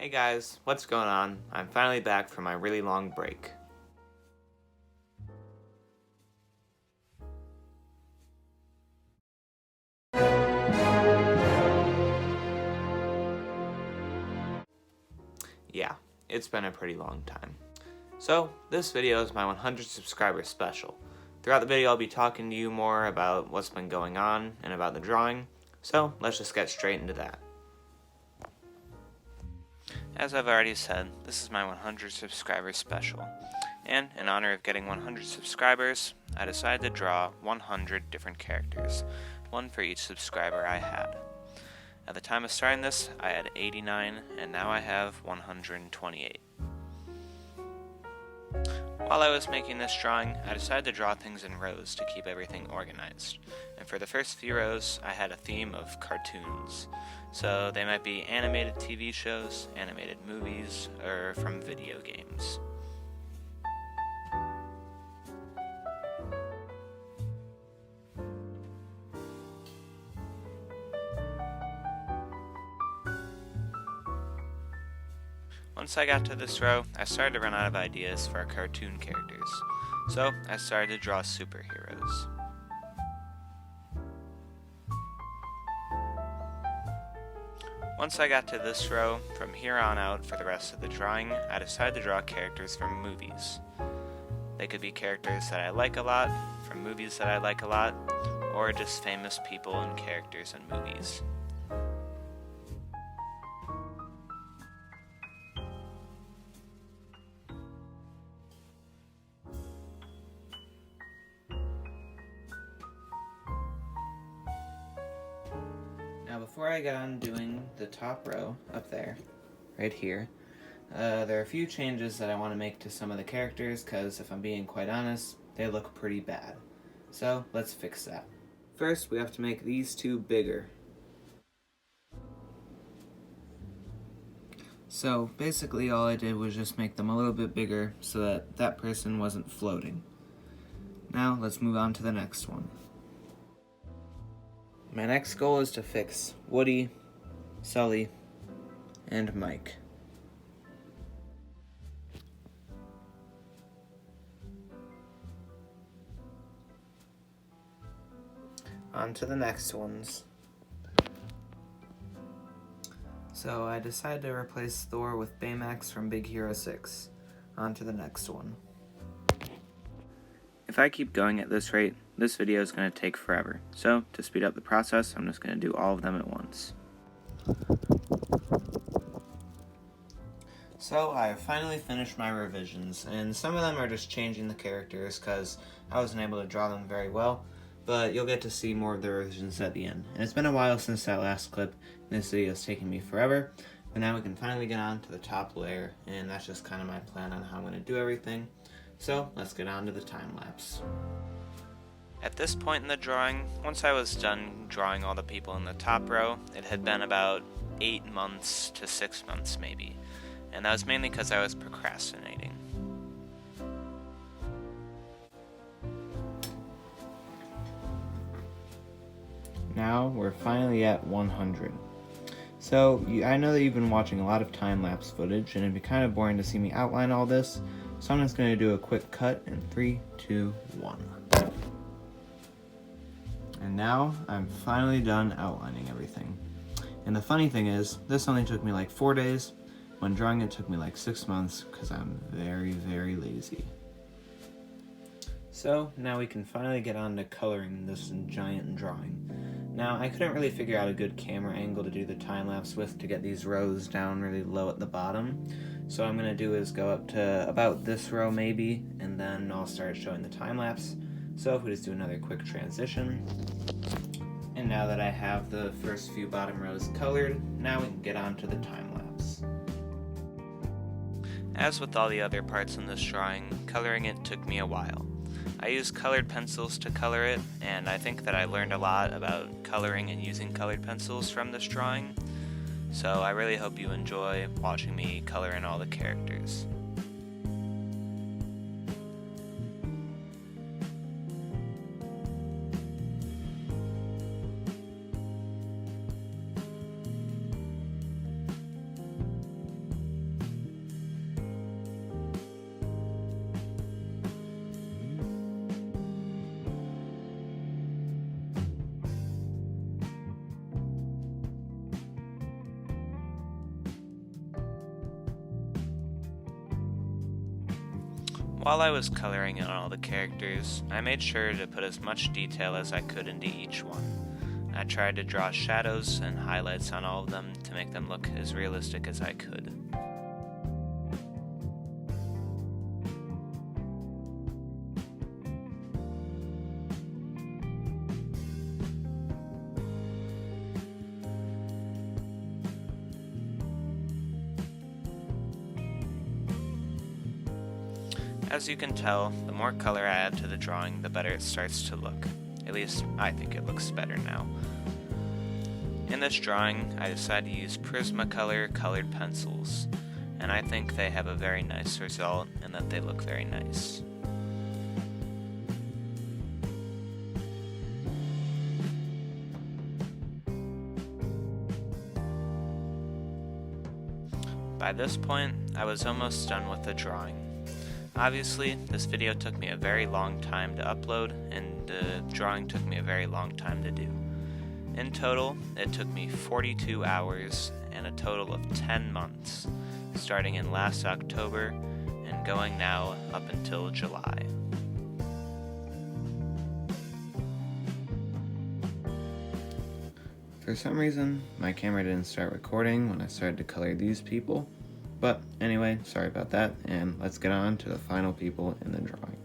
Hey guys, what's going on? I'm finally back from my really long break. Yeah, it's been a pretty long time. So, this video is my 100 subscriber special. Throughout the video I'll be talking to you more about what's been going on and about the drawing, so let's just get straight into that. As I've already said, this is my 100 subscriber special. And in honor of getting 100 subscribers, I decided to draw 100 different characters, one for each subscriber I had. At the time of starting this, I had 89, and now I have 128. While I was making this drawing, I decided to draw things in rows to keep everything organized. And for the first few rows, I had a theme of cartoons. So they might be animated TV shows, animated movies, or from video games. Once I got to this row, I started to run out of ideas for cartoon characters, so I started to draw superheroes. Once I got to this row, from here on out for the rest of the drawing, I decided to draw characters from movies. They could be characters that I like a lot, from movies that I like a lot, or just famous people and characters in movies. Now before I get on doing the top row up there, right here, there are a few changes that I want to make to some of the characters because if I'm being quite honest, they look pretty bad. So let's fix that. First we have to make these two bigger. So basically all I did was just make them a little bit bigger so that that person wasn't floating. Now let's move on to the next one. My next goal is to fix Woody, Sully, and Mike. On to the next ones. So I decided to replace Thor with Baymax from Big Hero 6. On to the next one. If I keep going at this rate, this video is going to take forever. So, to speed up the process, I'm just going to do all of them at once. So, I have finally finished my revisions, and some of them are just changing the characters because I wasn't able to draw them very well, but you'll get to see more of the revisions at the end. And it's been a while since that last clip, and this video is taking me forever, but now we can finally get on to the top layer, and that's just kind of my plan on how I'm going to do everything. So, let's get on to the time lapse. At this point in the drawing, once I was done drawing all the people in the top row, it had been about 8 months to 6 months maybe, and that was mainly because I was procrastinating. Now we're finally at 100. So, I know that you've been watching a lot of time-lapse footage, and it'd be kind of boring to see me outline all this, so I'm just going to do a quick cut in 3, 2, 1. And now, I'm finally done outlining everything. And the funny thing is, this only took me like 4 days, when drawing it took me like 6 months, because I'm very, very lazy. So, now we can finally get on to coloring this giant drawing. Now, I couldn't really figure out a good camera angle to do the time-lapse with to get these rows down really low at the bottom. So what I'm going to do is go up to about this row maybe, and then I'll start showing the time-lapse. So if we just do another quick transition. And now that I have the first few bottom rows colored, now we can get on to the time-lapse. As with all the other parts in this drawing, coloring it took me a while. I used colored pencils to color it, and I think that I learned a lot about coloring and using colored pencils from this drawing. So I really hope you enjoy watching me color in all the characters. While I was coloring in all the characters, I made sure to put as much detail as I could into each one. I tried to draw shadows and highlights on all of them to make them look as realistic as I could. As you can tell, the more color I add to the drawing, the better it starts to look. At least, I think it looks better now. In this drawing, I decided to use Prismacolor colored pencils, and I think they have a very nice result and that they look very nice. By this point, I was almost done with the drawing. Obviously, this video took me a very long time to upload, and the drawing took me a very long time to do. In total, it took me 42 hours and a total of 10 months, starting in last October and going now up until July. For some reason, my camera didn't start recording when I started to color these people. But anyway, sorry about that, and let's get on to the final people in the drawing.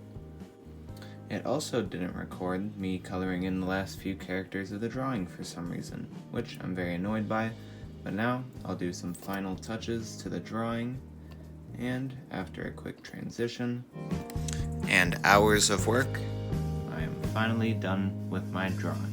It also didn't record me coloring in the last few characters of the drawing for some reason, which I'm very annoyed by, but now I'll do some final touches to the drawing, and after a quick transition and hours of work, I am finally done with my drawing.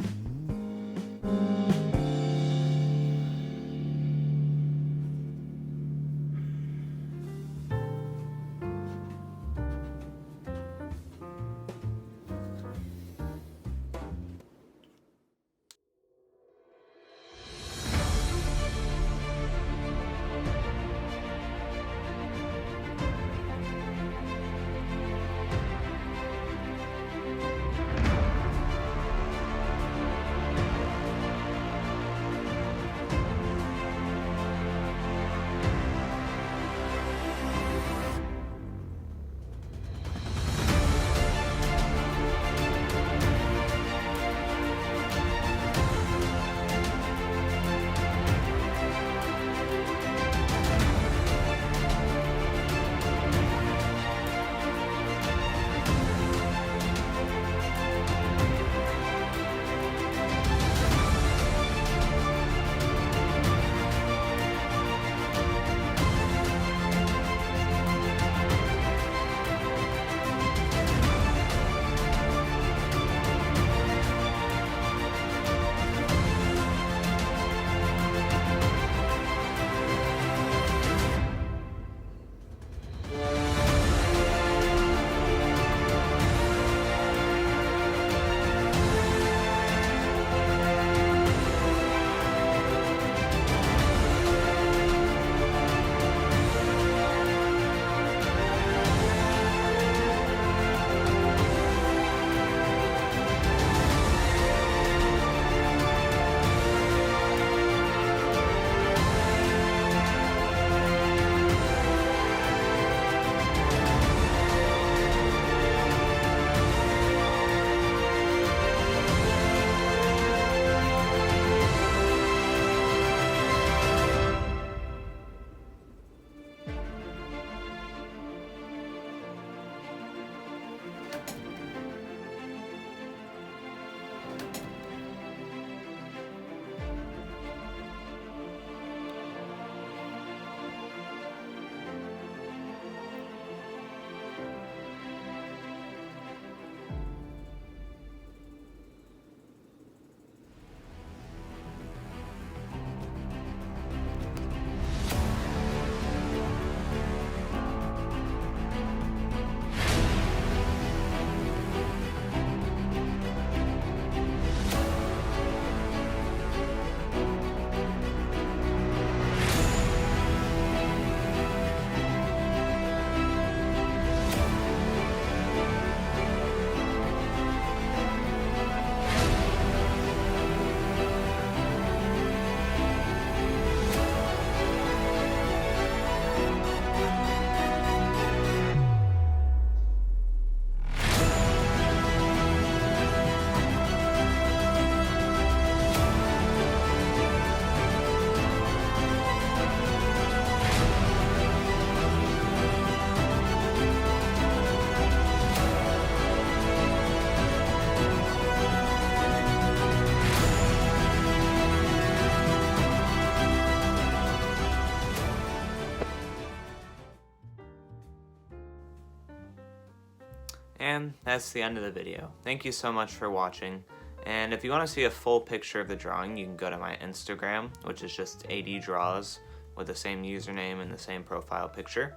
And that's the end of the video. Thank you so much for watching. And if you want to see a full picture of the drawing, you can go to my Instagram, which is just ADDraws, with the same username and the same profile picture.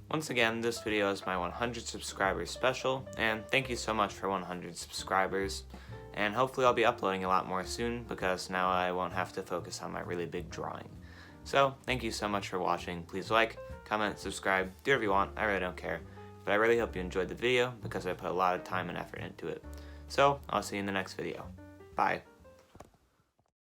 Once again, this video is my 100 subscribers special, and thank you so much for 100 subscribers. And hopefully I'll be uploading a lot more soon, because now I won't have to focus on my really big drawing. So, thank you so much for watching. Please like, comment, subscribe, do whatever you want, I really don't care. But I really hope you enjoyed the video, because I put a lot of time and effort into it. So, I'll see you in the next video. Bye.